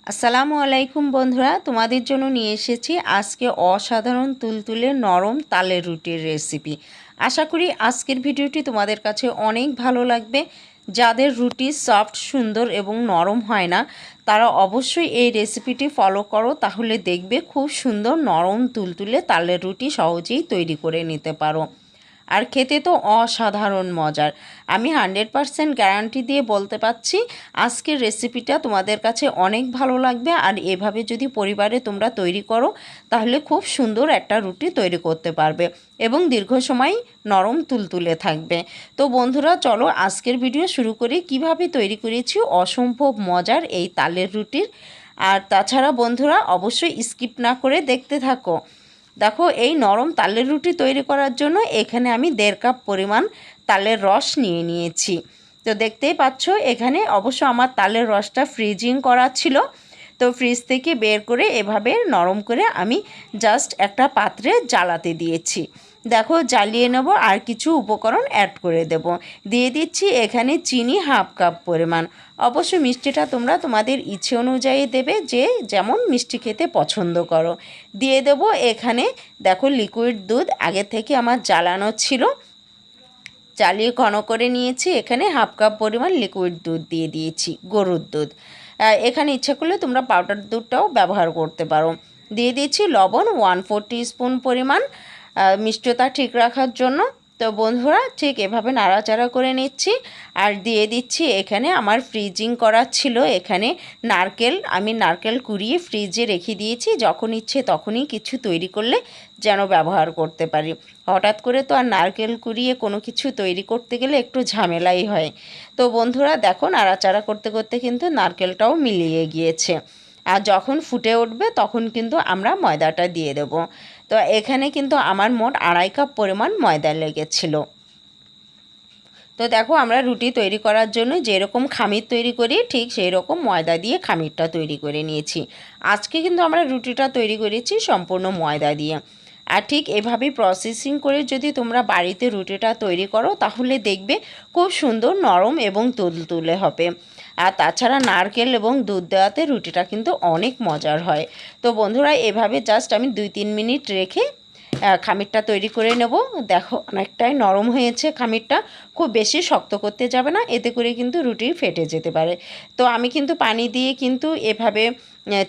আসসালামু আলাইকুম বন্ধুরা, তোমাদের জন্য নিয়ে এসেছি আজকে অসাধারণ তুলতুলে নরম তালের রুটির রেসিপি। আশা করি আজকের ভিডিওটি তোমাদের কাছে অনেক ভালো লাগবে। যাদের রুটি সফট, সুন্দর এবং নরম হয় না, তারা অবশ্যই এই রেসিপিটি ফলো করো, তাহলে দেখবে খুব সুন্দর নরম তুলতুলে তালের রুটি সহজেই তৈরি করে নিতে পারো। আর খেতে তো অসাধারণ মজার। আমি 100% গ্যারান্টি দিয়ে বলতে পারছি আজকের রেসিপিটা তোমাদের কাছে অনেক ভালো লাগবে। আর এভাবে যদি পরিবারে তোমরা তৈরি করো তাহলে খুব সুন্দর একটা রুটি তৈরি করতে পারবে এবং দীর্ঘ সময় নরম তুলতুলে থাকবে। তো বন্ধুরা, চলো আজকের ভিডিও শুরু করি কিভাবে তৈরি করেছি অসম্ভব মজার এই তালের রুটির। আর তাছাড়া বন্ধুরা, অবশ্যই স্কিপ না করে দেখতে থাকো। দেখো, এই নরম তালের রুটি তৈরি করার জন্য এখানে আমি 1.5 কাপ পরিমাণ তালের রস নিয়ে নিয়েছি। তো দেখতেই পাচ্ছ, এখানে অবশ্য আমার তালের রসটা ফ্রিজিং করা ছিল। তো ফ্রিজ থেকে বের করে এভাবে নরম করে আমি জাস্ট একটা পাত্রে জ্বালাতে দিয়েছি। দেখো, জ্বালিয়ে নেব আর কিছু উপকরণ অ্যাড করে দেব। দিয়ে দিচ্ছি এখানে চিনি 1/2 কাপ পরিমাণ। অবশ্য মিষ্টিটা তোমরা তোমাদের ইচ্ছে অনুযায়ী দেবে, যে যেমন মিষ্টি খেতে পছন্দ করো। দিয়ে দেব এখানে, দেখো, লিকুইড দুধ আগে থেকে আমার জ্বালানো ছিল, জ্বালিয়ে ঘন করে নিয়েছি। এখানে 1/2 কাপ পরিমাণ লিকুইড দুধ দিয়ে দিয়েছি, গরুর দুধ। এখানে ইচ্ছা করলে তোমরা পাউডার দুধটাও ব্যবহার করতে পারো। দিয়ে দিয়েছি লবণ 1/4 টিস্পুন পরিমাণ, মিষ্টতা ঠিক রাখার জন্য। তো বন্ধুরা, ঠিক এভাবে নাড়াচাড়া করে নিচ্ছি। আর দিয়ে দিচ্ছি এখানে আমার ফ্রিজিং করা ছিল এখানে নারকেল। আমি নারকেল কুড়িয়ে ফ্রিজে রেখে দিয়েছি, যখন ইচ্ছে তখনই কিছু তৈরি করলে যেন ব্যবহার করতে পারি। হঠাৎ করে তো আর নারকেল কুড়িয়ে কোনো কিছু তৈরি করতে গেলে একটু ঝামেলাই হয়। তো বন্ধুরা দেখো, নাড়াচাড়া করতে করতে কিন্তু নারকেলটাও মিলিয়ে গিয়েছে। আর যখন ফুটে উঠবে তখন কিন্তু আমরা ময়দাটা দিয়ে দেব। তো এখানে কিন্তু আমার মোট 2.5 কাপ পরিমাণ ময়দা লেগেছিল। তো দেখো, আমরা রুটি তৈরি করার জন্য যেরকম খামির তৈরি করি ঠিক সেই রকম ময়দা দিয়ে খামিরটা তৈরি করে নিয়েছি। আজকে কিন্তু আমরা রুটিটা তৈরি করেছি সম্পূর্ণ ময়দা দিয়ে। আর ঠিক এভাবেই প্রসেসিং করে যদি তোমরা বাড়িতে রুটিটা তৈরি করো তাহলে দেখবে খুব সুন্দর নরম এবং তুলতুলে হবে। আর তাছাড়া নারকেল এবং দুধ দেওয়াতে রুটিটা কিন্তু অনেক মজার হয়। তো বন্ধুরা, এভাবে জাস্ট আমি 2-3 মিনিট রেখে খামিরটা তৈরি করে নেব। দেখো, অনেকটাই নরম হয়েছে খামিরটা, খুব বেশি শক্ত করতে যাবে না, এতে করে কিন্তু রুটি ফেটে যেতে পারে। তো আমি কিন্তু পানি দিয়ে কিন্তু এভাবে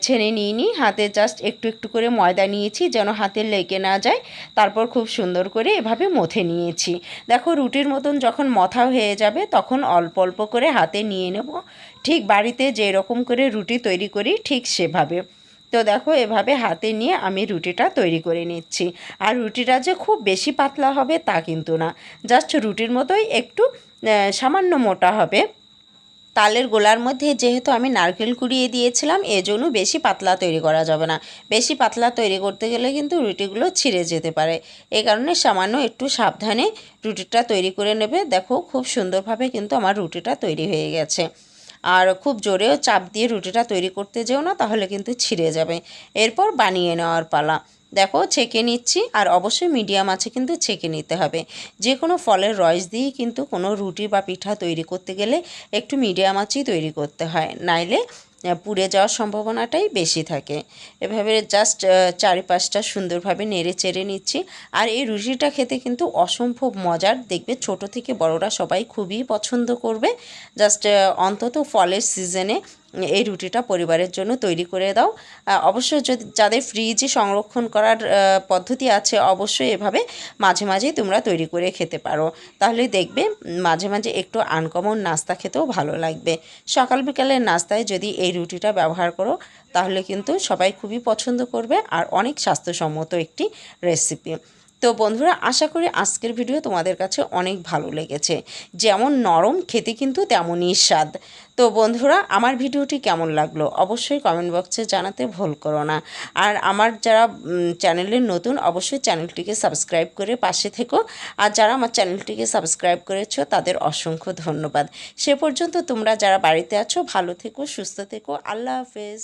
ছেনে নিইনি, হাতে জাস্ট একটু একটু করে ময়দা নিয়েছি যেন হাতে লেগে না যায়। তারপর খুব সুন্দর করে এভাবে মথে নিয়েছি। দেখো, রুটির মতন যখন মথা হয়ে যাবে তখন অল্প অল্প করে হাতে নিয়ে নেব, ঠিক বাড়িতে যেরকম করে রুটি তৈরি করি ঠিক সেভাবে। তো দেখো, এভাবে হাতে নিয়ে আমি রুটিটা তৈরি করে নিচ্ছি। আর রুটিটা যে খুব বেশি পাতলা হবে তা কিন্তু না, জাস্ট রুটির মতোই একটু সামান্য মোটা হবে। তালের গোলার মধ্যে যেহেতু আমি নারকেল কুড়িয়ে দিয়েছিলাম, এজন্য বেশি পাতলা তৈরি করা যাবে না। বেশি পাতলা তৈরি করতে গেলে কিন্তু রুটিগুলো ছিঁড়ে যেতে পারে। এই কারণে সামান্য একটু সাবধানে রুটিটা তৈরি করে নেবে। দেখো, খুব সুন্দরভাবে কিন্তু আমার রুটিটা তৈরি হয়ে গেছে। আর খুব জোরেও চাপ দিয়ে রুটিটা তৈরি করতে যেও না, তাহলে কিন্তু ছিঁড়ে যাবে। এরপর বানিয়ে নেওয়ার পালা। দেখো, ছেঁকে নিচ্ছি, আর অবশ্যই মিডিয়াম আছে কিন্তু ছেঁকে নিতে হবে। যে কোনো ফলের রস দিয়েই কিন্তু কোনো রুটি বা পিঠা তৈরি করতে গেলে একটু মিডিয়াম আঁচেই তৈরি করতে হয়, নাইলে পুড়ে যাওয়ার সম্ভাবনাটাই বেশি থাকে। এভাবে জাস্ট চারিপাশটা সুন্দরভাবে নেড়ে চেড়ে নিচ্ছি। আর এই রুটিটা খেতে কিন্তু অসম্ভব মজার, দেখবে ছোট থেকে বড়রা সবাই খুবই পছন্দ করবে। জাস্ট অন্তত ফলের সিজনে এই রুটিটা পরিবারের জন্য তৈরি করে দাও। অবশ্য যদি যাদের ফ্রিজে সংরক্ষণ করার পদ্ধতি আছে, অবশ্যই এভাবে মাঝে মাঝেই তোমরা তৈরি করে খেতে পারো। তাহলে দেখবে মাঝে মাঝে একটু আনকমন নাস্তা খেতেও ভালো লাগবে। সকাল বিকালের নাস্তায় যদি এই রুটিটা ব্যবহার করো তাহলে কিন্তু সবাই খুবই পছন্দ করবে, আর অনেক স্বাস্থ্যসম্মত একটি রেসিপি। তো বন্ধুরা, আশা করি আজকের ভিডিও তোমাদের কাছে অনেক ভালো লেগেছে। যেমন নরম, খেতে কিন্তু তেমনই স্বাদ। তো বন্ধুরা, আমার ভিডিওটি কেমন লাগলো অবশ্যই কমেন্ট বক্সে জানাতে ভুল করো না। আর আমার যারা চ্যানেলের নতুন, অবশ্যই চ্যানেলটিকে সাবস্ক্রাইব করে পাশে থেকো। আর যারা আমার চ্যানেলটিকে সাবস্ক্রাইব করেছো তাদের অসংখ্য ধন্যবাদ। সে পর্যন্ত তোমরা যারা বাড়িতে আছো ভালো থেকো, সুস্থ থেকো। আল্লাহ হাফেজ।